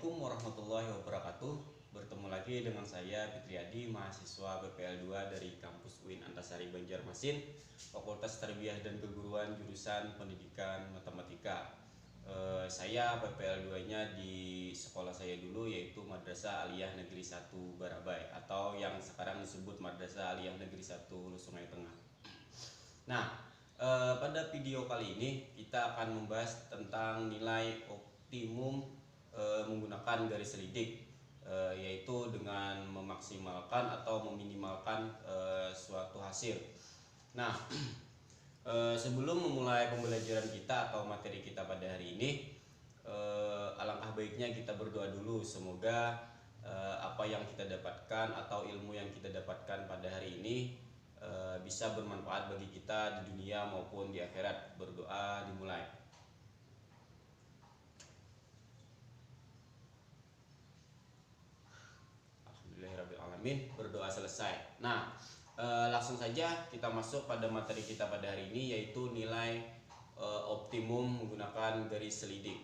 Assalamualaikum warahmatullahi wabarakatuh. Bertemu lagi dengan saya Fitriadi, mahasiswa PPL 2 dari kampus UIN Antasari Banjarmasin, Fakultas Tarbiyah dan Keguruan jurusan Pendidikan Matematika. Saya PPL 2-nya di sekolah saya dulu, yaitu Madrasah Aliyah Negeri 1 Barabai, atau yang sekarang disebut Madrasah Aliyah Negeri 1 Hulu Sungai Tengah. Nah, pada video kali ini kita akan membahas tentang nilai optimum menggunakan garis selidik, yaitu dengan memaksimalkan atau meminimalkan suatu hasil. Nah, sebelum memulai pembelajaran kita atau materi kita pada hari ini, alangkah baiknya kita berdoa dulu. Semoga apa yang kita dapatkan atau ilmu yang kita dapatkan pada hari ini bisa bermanfaat bagi kita di dunia maupun di akhirat. Berdoa dimulai. Alhamdulillahirrahmanirrahim. Berdoa selesai. Nah, langsung saja kita masuk pada materi kita pada hari ini, yaitu nilai optimum menggunakan garis selidik.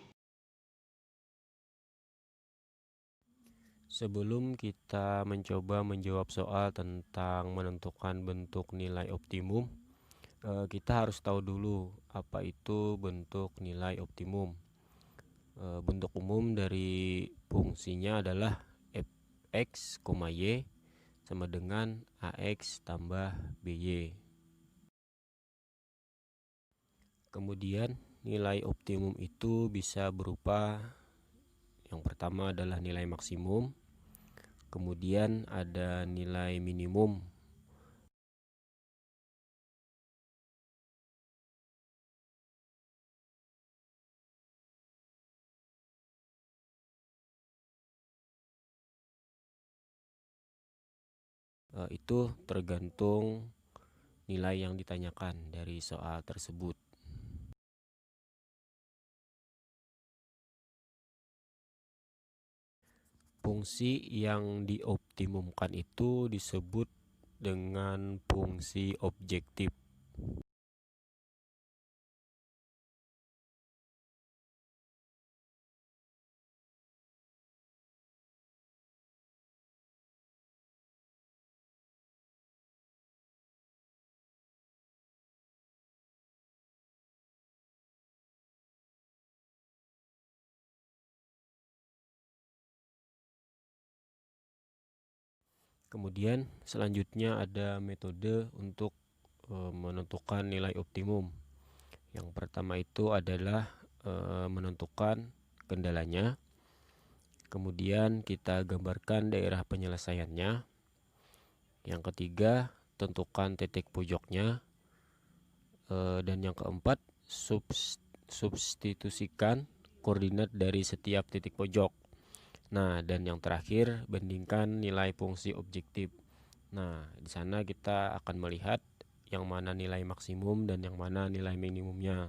Sebelum kita mencoba menjawab soal tentang menentukan bentuk nilai optimum, kita harus tahu dulu apa itu bentuk nilai optimum. Bentuk umum dari fungsinya adalah fx, y sama dengan ax tambah by. Kemudian nilai optimum itu bisa berupa, yang pertama adalah nilai maksimum, kemudian ada nilai minimum, itu tergantung nilai yang ditanyakan dari soal tersebut. Fungsi yang dioptimumkan itu disebut dengan fungsi objektif. Kemudian selanjutnya ada metode untuk menentukan nilai optimum. Yang pertama itu adalah menentukan kendalanya. Kemudian kita gambarkan daerah penyelesaiannya. Yang ketiga, tentukan titik pojoknya. Dan yang keempat, substitusikan koordinat dari setiap titik pojok. Nah, dan yang terakhir, bandingkan nilai fungsi objektif. Nah, di sana kita akan melihat yang mana nilai maksimum dan yang mana nilai minimumnya.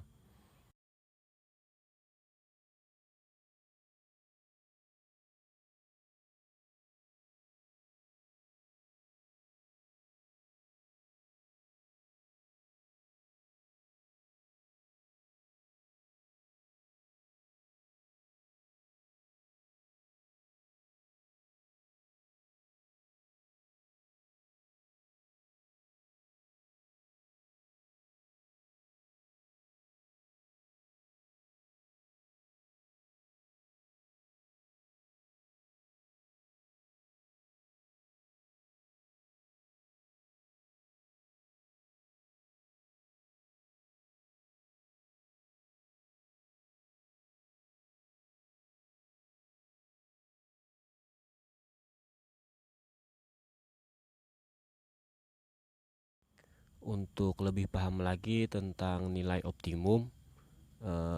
Untuk lebih paham lagi tentang nilai optimum,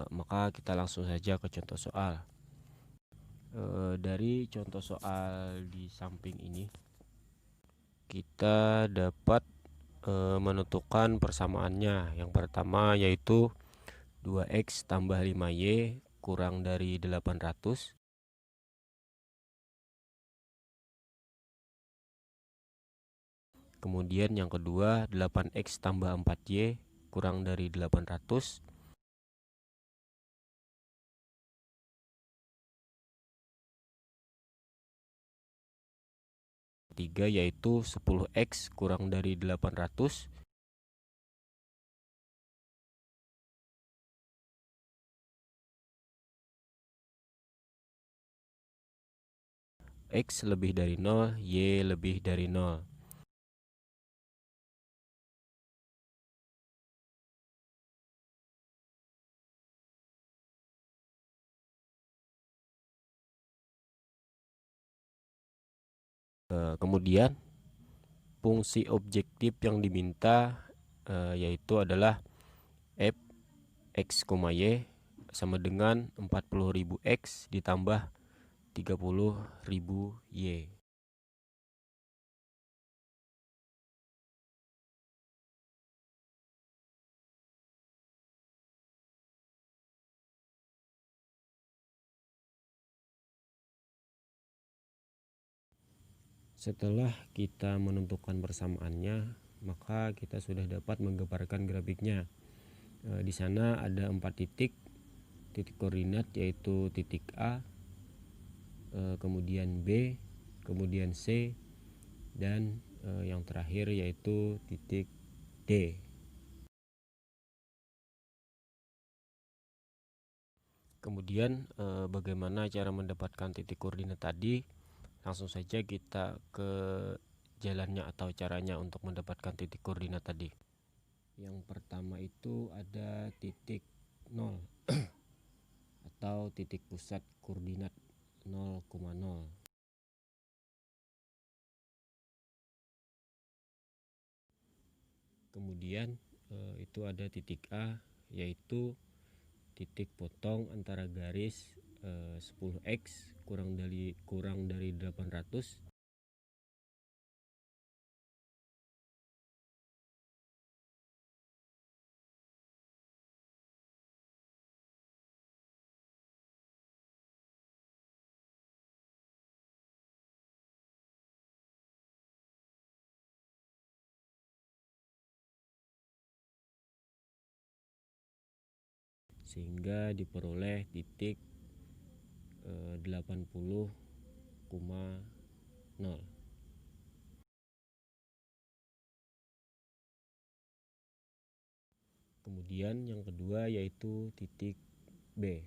maka kita langsung saja ke contoh soal. Dari contoh soal di samping ini, kita dapat menentukan persamaannya. Yang pertama yaitu 2x tambah 5y kurang dari 800. Kemudian yang kedua 8x tambah 4y kurang dari 800. 3 yaitu 10x kurang dari 800. X lebih dari 0, Y lebih dari 0. Kemudian fungsi objektif yang diminta yaitu adalah f x, y sama dengan 40.000 x ditambah 30.000 y. Setelah kita menentukan persamaannya, maka kita sudah dapat menggambarkan grafiknya. Di sana ada 4 titik koordinat, yaitu titik A, kemudian B, kemudian C, dan yang terakhir yaitu titik D. Kemudian bagaimana cara mendapatkan titik koordinat tadi? Langsung saja kita ke jalannya atau caranya untuk mendapatkan titik koordinat tadi. Yang pertama itu ada titik 0 atau titik pusat koordinat 0,0. Kemudian itu ada titik A, yaitu titik potong antara garis 10x kurang dari 800. Sehingga diperoleh titik 80,0. Kemudian yang kedua yaitu titik B.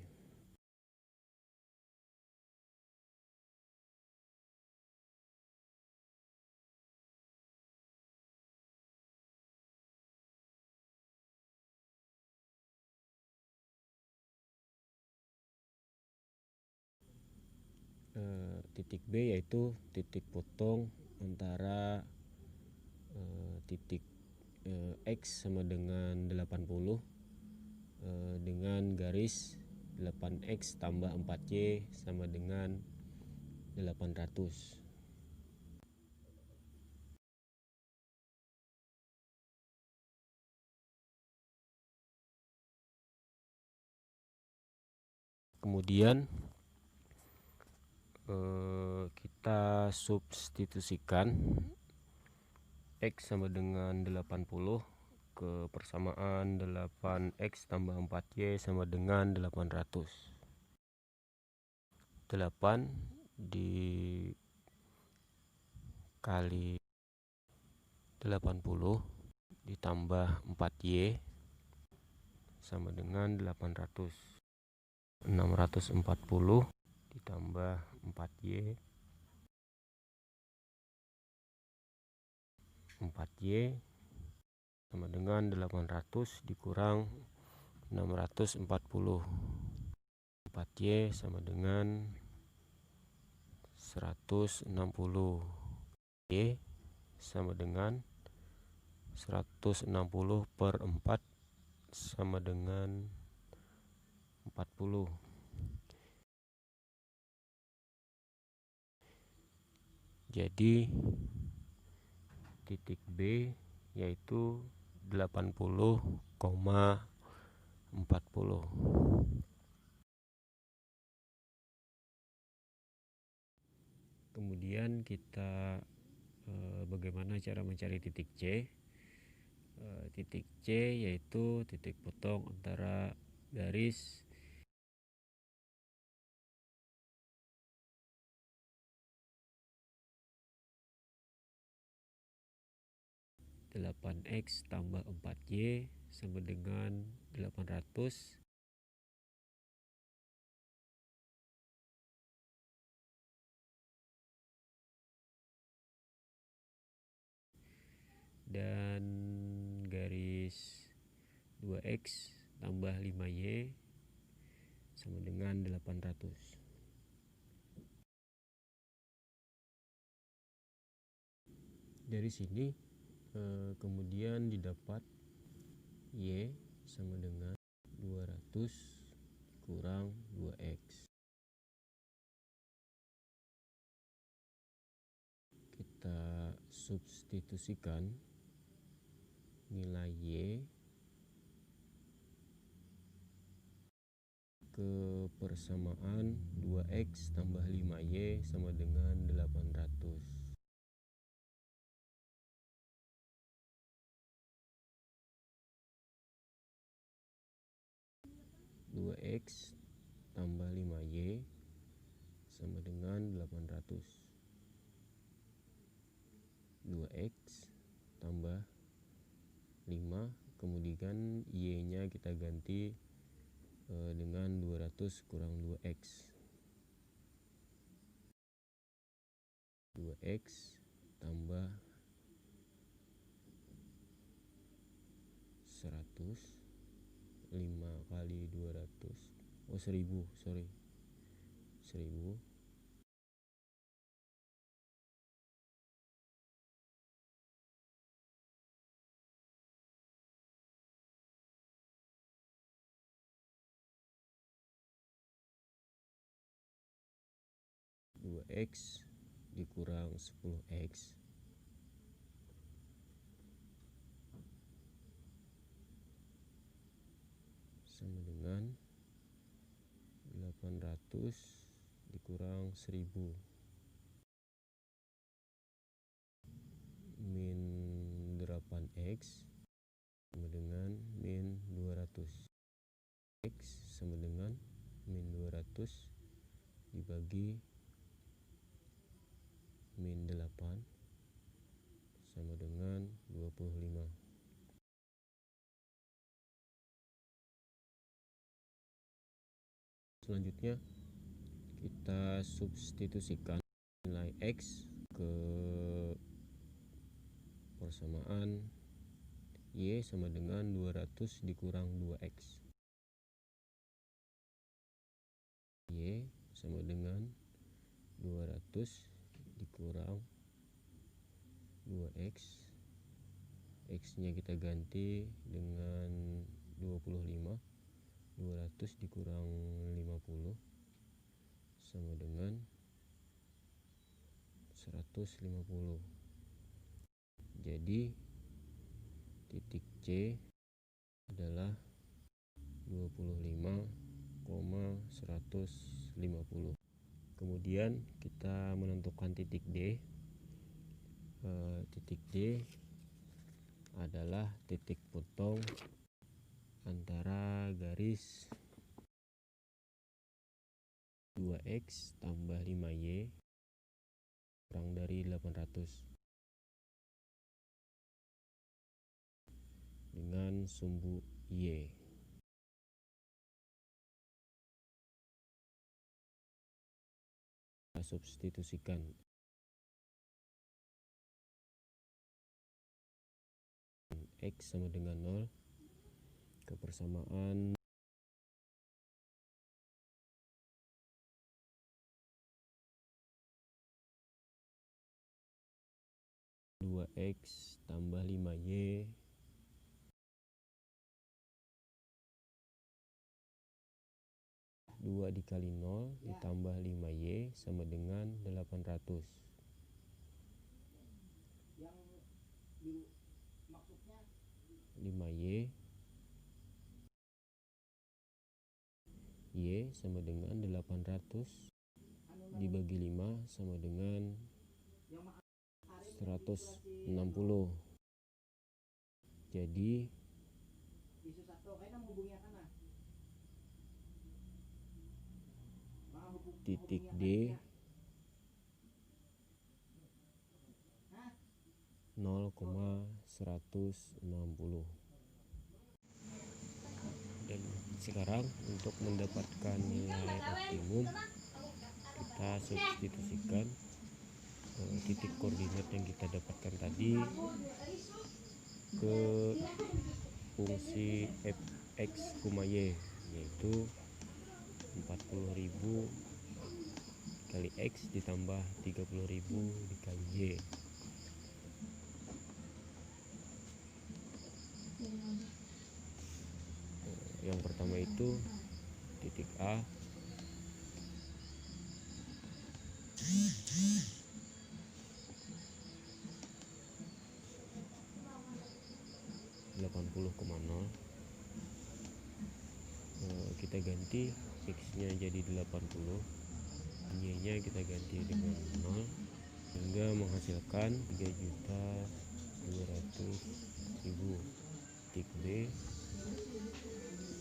Titik B yaitu titik potong antara titik X sama dengan 80 dengan garis 8x tambah 4y sama dengan 800. Kemudian kita substitusikan X sama dengan 80 ke persamaan 8x tambah 4y sama dengan 800. 8 dikali 80 ditambah 4y sama dengan 800. 640 ditambah 4y 4y sama dengan 800 dikurang 640. 4y sama dengan 160. Y sama dengan 160 per 4 sama dengan 40. Jadi titik B yaitu 80,40. Kemudian kita bagaimana cara mencari titik C? Titik C yaitu titik potong antara garis 8x tambah 4y sama dengan 800. Dan garis 2x tambah 5y sama dengan 800. Dari sini kemudian didapat y sama dengan 200 kurang 2x. Kita substitusikan nilai y ke persamaan 2x tambah 5y sama dengan 800. Dua x tambah 5y sama dengan 800. 2x tambah 5, kemudian y nya kita ganti dengan 200 kurang 2x. 2x tambah 100, 5 kali 200, 1000, sorry, 1000 2x dikurang 10x sama dengan 800 dikurang 1000 min 8x sama dengan min 200. X sama dengan min 200 dibagi min 8 sama dengan 25. Selanjutnya kita substitusikan nilai x ke persamaan y sama dengan 200 dikurang 2x. Y sama dengan 200 dikurang 2x. X nya kita ganti dengan 25. 200 dikurang 50 sama dengan 150. Jadi titik C adalah 25,150. Kemudian kita menentukan titik D. Titik D adalah titik potong antara garis 2x tambah 5y kurang dari 800 dengan sumbu y. Kita substitusikan x sama dengan 0 ke persamaan 2x tambah 5y dua dikali 0 ditambah 5y sama dengan 800. 5y y sama dengan 800 dibagi 5 sama dengan 160. Jadi titik D 0,160. 160. Dan sekarang untuk mendapatkan nilai optimum kita substitusikan titik koordinat yang kita dapatkan tadi ke fungsi fx, y, yaitu 40.000 dikali x ditambah 30.000 dikali y. Yang pertama itu titik A, kita ganti x nya jadi 80, y nya kita ganti dengan 0 hingga menghasilkan 3.200.000. Titik B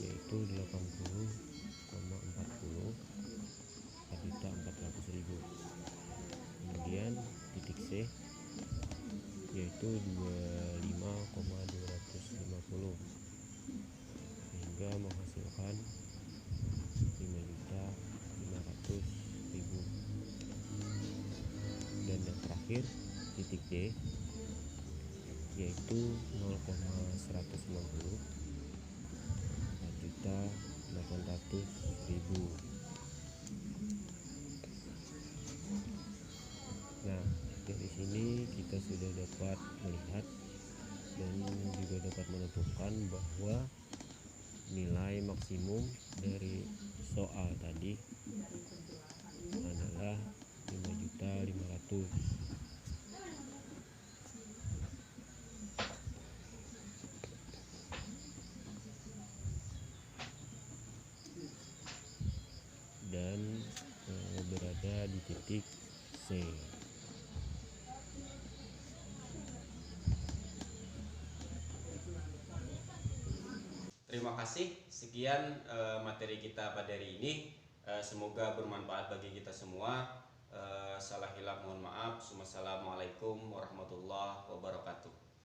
yaitu 80,40, 4.400.000. Kemudian titik C yaitu 25,250 sehingga menghasilkan 5.500.000. Dan yang terakhir titik D yaitu 0,190, 4.800.000. Nah, dari sini kita sudah dapat melihat dan juga dapat menentukan bahwa nilai maksimum dari soal tadi adalah 5.500.000. Dan berada di titik C. Terima kasih. Sekian materi kita pada hari ini. Semoga bermanfaat bagi kita semua. Salah hilaf mohon maaf. Wassalamualaikum warahmatullahi wabarakatuh.